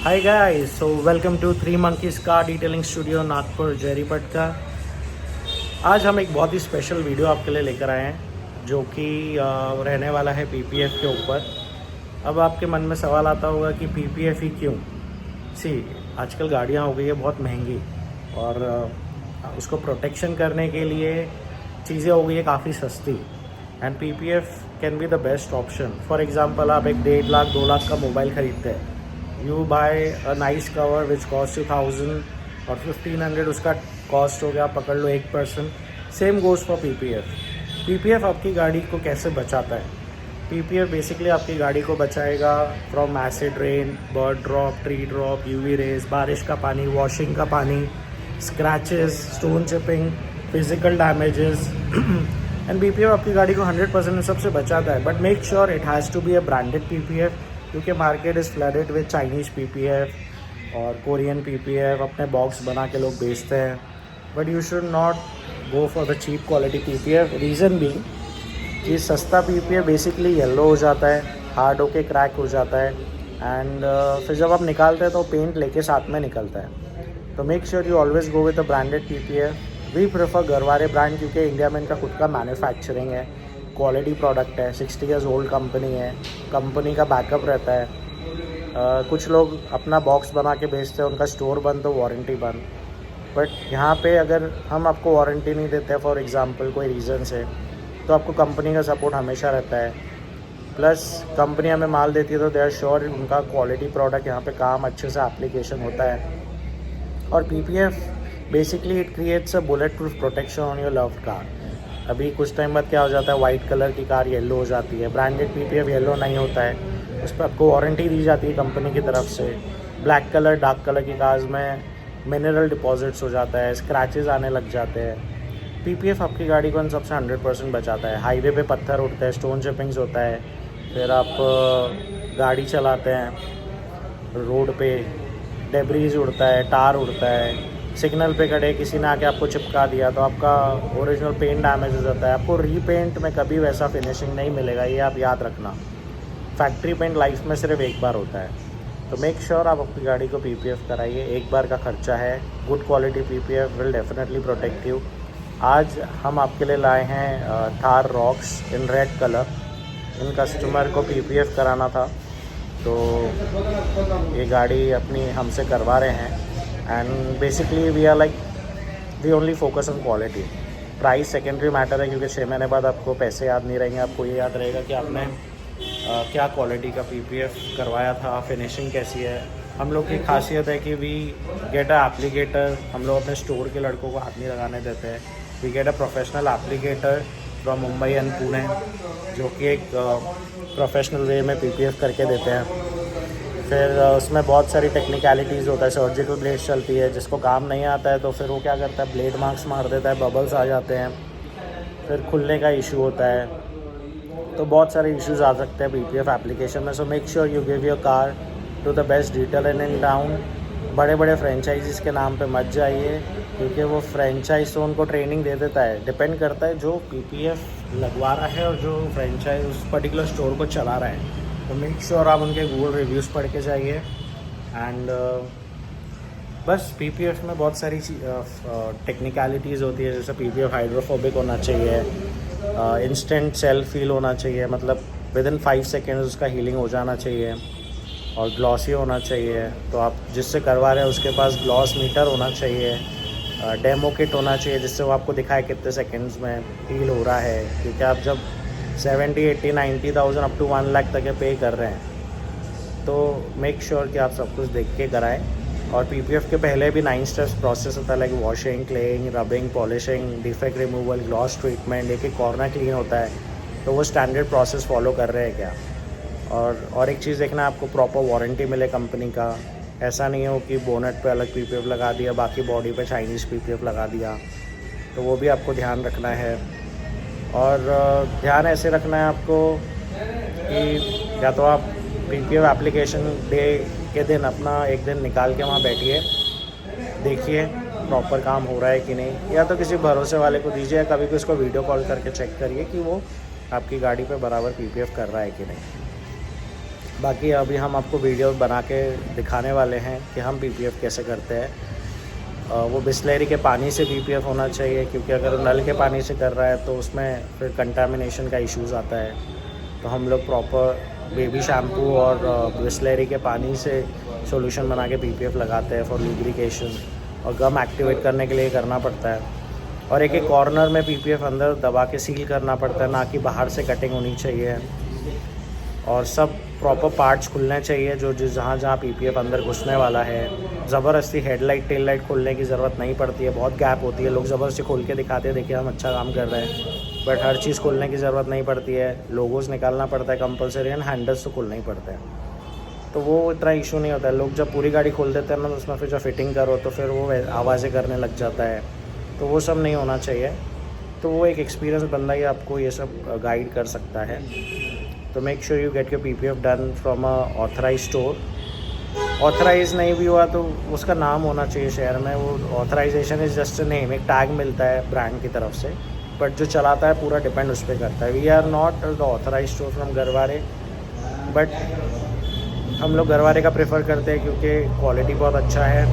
Hi guys, so welcome to three monkeys car detailing studio Nagpur Jaripatka का। आज हम एक बहुत ही स्पेशल वीडियो आपके लिए लेकर आए हैं जो कि रहने वाला है पीपीएफ के ऊपर। अब आपके मन में सवाल आता होगा कि पीपीएफ ही क्यों। सी, आजकल गाड़ियाँ हो गई है बहुत महंगी और उसको प्रोटेक्शन करने के लिए चीज़ें हो गई है काफ़ी सस्ती। And PPF can be the best option. For example, आप एक 1.5 लाख 2 लाख का मोबाइल खरीदते हैं, you buy a nice cover which cost 1000 और 1500 उसका कॉस्ट हो गया, पकड़ लो 1%। Same goes for PPF. PPF आपकी गाड़ी को कैसे बचाता है? पीपीएफ बेसिकली आपकी गाड़ी को बचाएगा from acid rain, bird drop, tree drop, UV rays, बारिश का पानी, वॉशिंग का पानी, scratches, stone chipping, physical damages. And PPF आपकी गाड़ी को 100% सबसे बचाता है। But make sure it has to be a branded PPF, क्योंकि market is flooded with Chinese PPF और कोरियन पीपीएफ अपने बॉक्स बना के लोग बेचते हैं। But you should not go for the cheap quality PPF. Reason भी कि सस्ता पीपीएफ बेसिकली येलो हो जाता है, हार्ड होके क्रैक हो जाता है एंड फिर जब आप निकालते हैं तो पेंट लेके साथ में निकलता है। तो make sure you always go with the branded PPF. We prefer Garware brand, क्योंकि इंडिया में इनका खुद का मैन्युफैक्चरिंग है, क्वालिटी प्रोडक्ट है, 60 ईयर्स ओल्ड कंपनी है, कंपनी का बैकअप रहता है। कुछ लोग अपना बॉक्स बना के बेचते हैं, उनका स्टोर बंद तो वारंटी बंद। बट यहाँ पे अगर हम आपको वारंटी नहीं देते फॉर एग्जांपल कोई रीज़न से, तो आपको कंपनी का सपोर्ट हमेशा रहता है। प्लस कंपनी हमें माल देती है तो दे आर श्योर उनका क्वालिटी प्रोडक्ट यहाँ पे काम अच्छे से एप्लीकेशन होता है। और PPF basically it creates a bullet proof protection on your loved car. अभी कुछ टाइम बाद क्या हो जाता है, वाइट कलर की कार येलो हो जाती है। ब्रांडेड पीपीएफ येलो नहीं होता है, उस पर आपको वारंटी दी जाती है कंपनी की तरफ से। ब्लैक कलर, डार्क कलर की कार्स में मिनरल डिपॉजिट्स हो जाता है, स्क्रैचेस आने लग जाते हैं। पीपीएफ आपकी गाड़ी को इन सबसे 100% बचाता है। हाईवे पे पत्थर उड़ते हैं, स्टोन चिपिंग्स होता है, फिर आप गाड़ी चलाते हैं रोड पे, डेब्रीज उड़ता है, टार उड़ता है, सिग्नल पे खड़े किसी ने आके आपको चिपका दिया तो आपका ओरिजिनल पेंट डैमेज हो जाता है। आपको रीपेंट में कभी वैसा फिनिशिंग नहीं मिलेगा, ये आप याद रखना। फैक्ट्री पेंट लाइफ में सिर्फ एक बार होता है। तो मेक श्योर आप अपनी गाड़ी को पीपीएफ कराइए, एक बार का खर्चा है। Good quality PPF will definitely protect you. आज हम आपके लिए लाए हैं Thar rocks in red colour. In customer को पीपीएफ कराना था तो ये गाड़ी अपनी हमसे करवा रहे हैं। And basically we are like we only focus on quality. Price secondary matter है, क्योंकि 6 महीने बाद आपको पैसे याद नहीं रहेंगे, आपको ये याद रहेगा कि आपने क्या क्वालिटी का पीपीएफ करवाया था, फिनिशिंग कैसी है। हम लोग की खासियत है कि वी गेट अ एप्लीकेटर। हम लोग अपने स्टोर के लड़कों को हाथ नहीं लगाने देते हैं। We get a professional applicator from Mumbai and Pune, जो कि एक प्रोफेशनल वे में पीपीएफ करके देते हैं। फिर उसमें बहुत सारी टेक्निकलिटीज़ होता है, सर्जिकल ब्लेड चलती है, जिसको काम नहीं आता है तो फिर वो क्या करता है, ब्लेड मार्क्स मार देता है, बबल्स आ जाते हैं, फिर खुलने का इशू होता है। तो बहुत सारे इश्यूज आ सकते हैं पीपीएफ एप्लीकेशन में। So make sure you give your car to the best detailer in town. बड़े बड़े फ्रेंचाइजीज़ के नाम पे मत जाइए, क्योंकि वो फ्रेंचाइज तो उनको ट्रेनिंग दे देता है। डिपेंड करता है जो पीपीएफ लगवा रहा है और जो फ्रेंचाइज उस पर्टिकुलर स्टोर को चला रहा है। तो मेक श्योर आप उनके गूगल रिव्यूज़ पढ़ के जाइए। एंड बस पीपीएफ में बहुत सारी टेक्निकलिटीज़ होती है, जैसे पीपीएफ हाइड्रोफोबिक होना चाहिए, इंस्टेंट सेल्फ फील होना चाहिए, मतलब विद इन 5 सेकेंड्स उसका हीलिंग हो जाना चाहिए, और ग्लॉसी होना चाहिए। तो आप जिससे करवा रहे हैं उसके पास ग्लॉस मीटर होना चाहिए, डेमो किट होना चाहिए, जिससे वो आपको दिखाए कितने सेकेंड्स में हील हो रहा है। क्योंकि आप जब 70, 80, 90,000 अप टू 1 लाख तक पे कर रहे हैं, तो मेक श्योर कि आप सब कुछ देख के कराएं। और पीपीएफ के पहले भी 9 स्टेप्स प्रोसेस होता है, like washing, claying, rubbing, polishing, defect removal, gloss treatment, एक कॉर्नर क्लीन होता है। तो वो स्टैंडर्ड प्रोसेस फॉलो कर रहे हैं क्या। और एक चीज़ देखना, आपको प्रॉपर वारंटी मिले कंपनी का। ऐसा नहीं हो कि बोनट पे अलग पीपीएफ लगा दिया, बाकी बॉडी पे चाइनीज़ पीपीएफ लगा दिया। तो वो भी आपको ध्यान रखना है। और ध्यान ऐसे रखना है आपको कि या तो आप पीपीएफ एप्लीकेशन डे के दिन अपना एक दिन निकाल के वहाँ बैठिए, देखिए प्रॉपर काम हो रहा है कि नहीं, या तो किसी भरोसे वाले को दीजिए, कभी भी उसको वीडियो कॉल करके चेक करिए कि वो आपकी गाड़ी पे बराबर पीपीएफ कर रहा है कि नहीं। बाकी अभी हम आपको वीडियो बना के दिखाने वाले हैं कि हम पीपीएफ कैसे करते हैं। वो बिस्लेरी के पानी से पीपीएफ होना चाहिए, क्योंकि अगर नल के पानी से कर रहा है तो उसमें फिर कंटामिनेशन का इश्यूज़ आता है। तो हम लोग प्रॉपर बेबी शैम्पू और बिस्लेरी के पानी से सॉल्यूशन बना के पीपीएफ लगाते हैं फॉर लुब्रिकेशन, और गम एक्टिवेट करने के लिए करना पड़ता है। और एक एक कॉर्नर में पीपीएफ अंदर दबा के सील करना पड़ता है, ना कि बाहर से कटिंग होनी चाहिए। और सब प्रॉपर पार्ट्स खुलने चाहिए जो जहाँ जहाँ पीपीएफ अंदर घुसने वाला है। ज़बरदस्ती हेडलाइट टेल लाइट खोलने की ज़रूरत नहीं पड़ती है, बहुत गैप होती है, लोग ज़बरदस्ती खोल के दिखाते हैं देखिए हम अच्छा काम कर रहे हैं, बट हर चीज़ खोलने की ज़रूरत नहीं पड़ती है। लोगोस निकालना पड़ता है कंपलसरी, एंड हैंडल्स तो खुलना ही पड़ता है, तो वो इतना इशू नहीं होता है। लोग जब पूरी गाड़ी खोल देते हैं ना, तो उसमें फिर जब फिटिंग करो तो फिर वो आवाज़ें करने लग जाता है, तो वो सब नहीं होना चाहिए। तो वो एक एक्सपीरियंस बंदा ही आपको ये सब गाइड कर सकता है। तो make sure you get your PPF done from a authorise store. Authorise नहीं भी हुआ तो उसका नाम होना चाहिए शहर में। वो ऑथराइजेशन इज़ जस्ट नेम, एक टैग मिलता है ब्रांड की तरफ से, बट जो चलाता है पूरा डिपेंड उस पर करता है। We are not the authorise store from Garware, but हम लोग गरवारे का प्रेफर करते हैं क्योंकि क्वालिटी बहुत अच्छा है,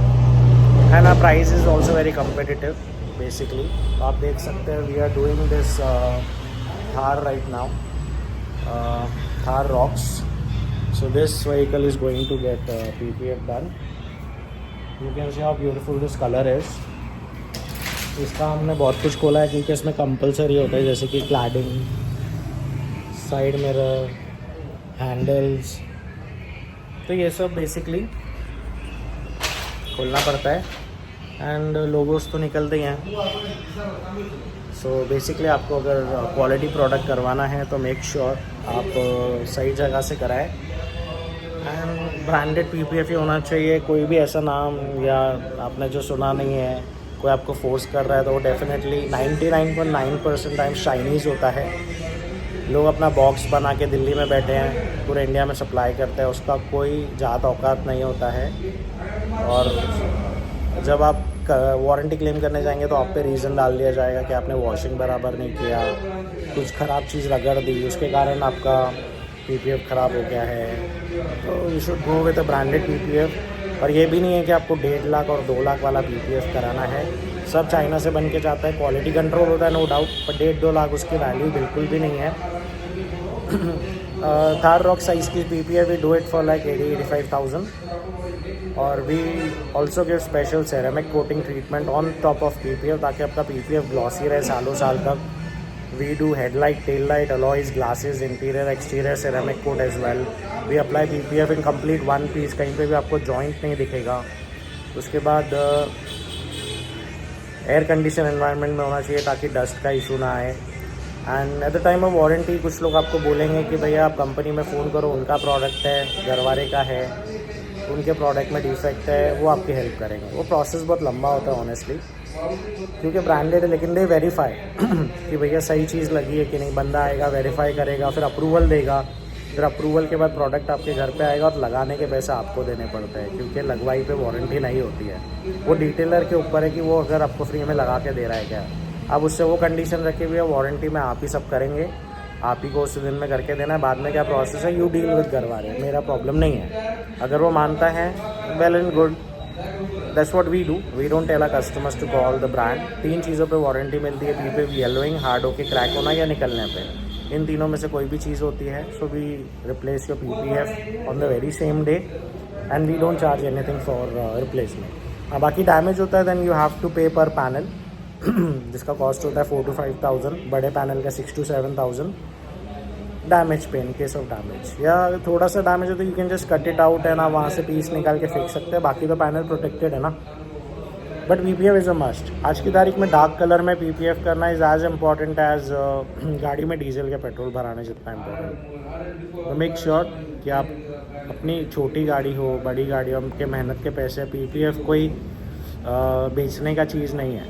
and our price is also very competitive basically. आप देख सकते हैं we are doing this Thar right now, Thar Rocks. So this vehicle is going to get PPF done. You can see how beautiful this color is. इसका हमने बहुत कुछ खोला है क्योंकि इसमें कंपलसरी होता है, जैसे कि क्लैडिंग, साइड मिरर, हैंडल्स, तो ये सब बेसिकली खोलना पड़ता है। एंड लोगोस तो निकलते ही हैं। सो बेसिकली आपको अगर क्वालिटी प्रोडक्ट करवाना है तो मेक श्योर आप सही जगह से कराएं, एंड ब्रांडेड पीपीएफ ही होना चाहिए। कोई भी ऐसा नाम या आपने जो सुना नहीं है, कोई आपको फोर्स कर रहा है, तो वो डेफिनेटली 99.9% टाइम चाइनीज़ होता है। लोग अपना बॉक्स बना के दिल्ली में बैठे हैं, पूरे इंडिया में सप्लाई करते हैं, उसका कोई ज़्यादा औकात नहीं होता है। और जब आप वारंटी क्लेम करने जाएंगे तो आप पे रीज़न डाल दिया जाएगा कि आपने वॉशिंग बराबर नहीं किया, कुछ ख़राब चीज़ रगड़ दी, उसके कारण आपका पीपीएफ ख़राब हो गया है। तो you should go with a branded PPF. और ये भी नहीं है कि आपको 1.5 लाख और 2 लाख वाला पीपीएफ कराना है, सब चाइना से बन के जाता है, क्वालिटी कंट्रोल होता है नो डाउट, पर 1.5-2 लाख उसकी वैल्यू बिल्कुल भी नहीं है। थार रॉक साइज़ की PPF we do it for like 80,000-85,000। और we also give special ceramic coating treatment on top of PPF, ताकि आपका पीपीएफ ग्लॉसी रहे सालों साल तक। We do headlight, tail light, alloys, glasses, interior exterior ceramic coat as well. We apply PPF in complete one piece, कहीं पे भी आपको जॉइंट नहीं दिखेगा। उसके बाद एयर कंडीशन एनवायरनमेंट में होना चाहिए ताकि डस्ट का इशू ना आए। And at the time of warranty कुछ लोग आपको बोलेंगे कि भैया आप कंपनी में फ़ोन करो, उनका प्रोडक्ट है, गरवारे का है, उनके प्रोडक्ट में डिफेक्ट है, वो आपकी हेल्प करेंगे। वो प्रोसेस बहुत लंबा होता है ऑनेस्टली, क्योंकि ब्रांडेड है, लेकिन दे वेरीफाई कि भैया सही चीज़ लगी है कि नहीं। बंदा आएगा, वेरीफाई करेगा, फिर अप्रूवल देगा, फिर अप्रूवल के बाद प्रोडक्ट आपके घर पे आएगा, और लगाने के पैसे आपको देने पड़ते हैं, क्योंकि लगवाई पे वारंटी नहीं होती है। वो डिटेलर के ऊपर है कि वो अगर आपको फ्री में लगा के दे रहा है क्या। अब उससे वो कंडीशन रखी हुई है, वारंटी में आप ही सब करेंगे, आप ही को उस दिन में करके देना है। बाद में क्या प्रोसेस है, यू डील विद गरवारे, मेरा प्रॉब्लम नहीं है। अगर वो मानता है well and good, that's what we do. We don't tell our customers to call the brand. 3 चीज़ों पे वारंटी मिलती है, पीपीएफ येलोइंग, हार्ड होके क्रैक होना या निकलने पे। इन तीनों में से कोई भी चीज़ होती है, so we replace your PPF on the very same day, and we don't charge anything for replacement. बाकी डैमेज होता है देन यू हैव टू पे पर पैनल, जिसका कॉस्ट होता है 4,000 to 5,000, बड़े पैनल का 6,000 to 7,000 डैमेज पे इन केस ऑफ डैमेज। या थोड़ा सा डैमेज हो तो you can just cut it out है ना, वहाँ से पीस निकाल के फेंक सकते हैं, बाकी तो पैनल प्रोटेक्टेड है ना। But PPF is a must. आज की तारीख में डार्क कलर में पीपीएफ करना इज़ एज इम्पॉर्टेंट एज गाड़ी में डीजल का पेट्रोल भराने जितना इम्पोर्टेंट। तो मेक श्योर कि आप अपनी छोटी गाड़ी हो, बड़ी गाड़ी हो, उनके मेहनत के पैसे, पीपीएफ कोई बेचने का चीज़ नहीं है,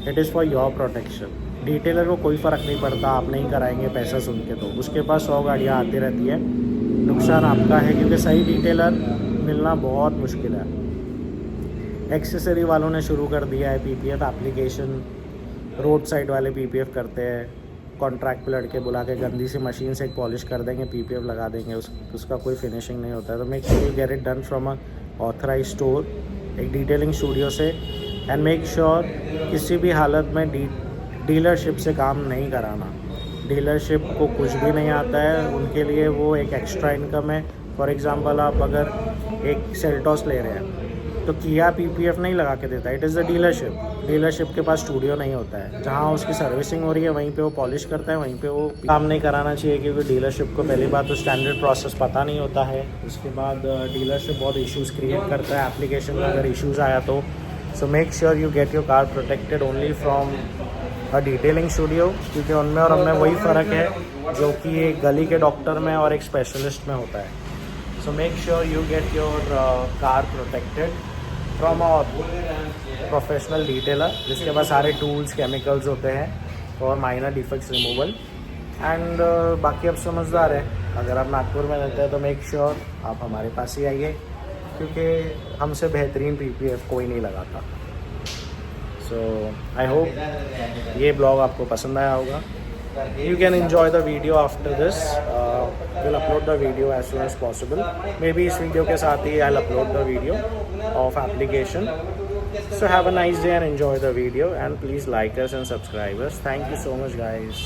it is for your protection. Detailer को कोई फ़र्क नहीं पड़ता आप नहीं कराएंगे पैसा सुन के, तो उसके पास 100 गाड़ियाँ आती रहती है, नुकसान आपका है, क्योंकि सही डिटेलर मिलना बहुत मुश्किल है। एक्सेसरी वालों ने शुरू कर दिया है पीपीएफ एप्लीकेशन, रोड साइड वाले पीपीएफ करते हैं, कॉन्ट्रैक्ट पे लड़के बुला के गंदी सी मशीन से एक पॉलिश कर देंगे, PPF लगा देंगे, उसका कोई फिनिशिंग नहीं होता है। तो make sure you get it done from a authorise store, एक डिटेलिंग स्टूडियो से। एंड मेक श्योर किसी भी हालत में डीलरशिप से काम नहीं कराना। डीलरशिप को कुछ भी नहीं आता है, उनके लिए वो एक एक्स्ट्रा इनकम है। फॉर एग्ज़ाम्पल आप अगर एक सेल्टॉस ले रहे हैं तो किया PPF नहीं लगा के देता, it is the dealership. Dealership के पास स्टूडियो नहीं होता है, जहाँ उसकी सर्विसिंग हो रही है वहीं पे वो पॉलिश करता है, वहीं पे वो काम नहीं कराना चाहिए, क्योंकि डीलरशिप को पहली बात तो स्टैंडर्ड प्रोसेस पता नहीं होता है। उसके बाद डीलरशिप बहुत इश्यूज़ क्रिएट करता है एप्लीकेशन में अगर इश्यूज़ आया तो। सो make sure you get your car protected only from a detailing studio, क्योंकि उनमें और हमें वही फ़र्क है जो कि एक गली के डॉक्टर में और एक स्पेशलिस्ट में होता है। सो make sure you get your car protected from a professional detailer, जिसके पास सारे टूल्स केमिकल्स होते हैं और माइनर डिफेक्ट्स रिमूवल। एंड बाकी आप समझदार हैं, अगर आप नागपुर में रहते हैं तो मेक श्योर आप हमारे पास ही आइए, क्योंकि हमसे बेहतरीन PPF कोई नहीं लगाता। सो आई होप ये ब्लॉग आपको पसंद आया होगा। You can enjoy the video after this. We'll upload the video as soon as possible. Maybe इस वीडियो के साथ ही I'll upload the video of application. So have a nice day and enjoy the video, and please like us and subscribe us. Thank you so much guys.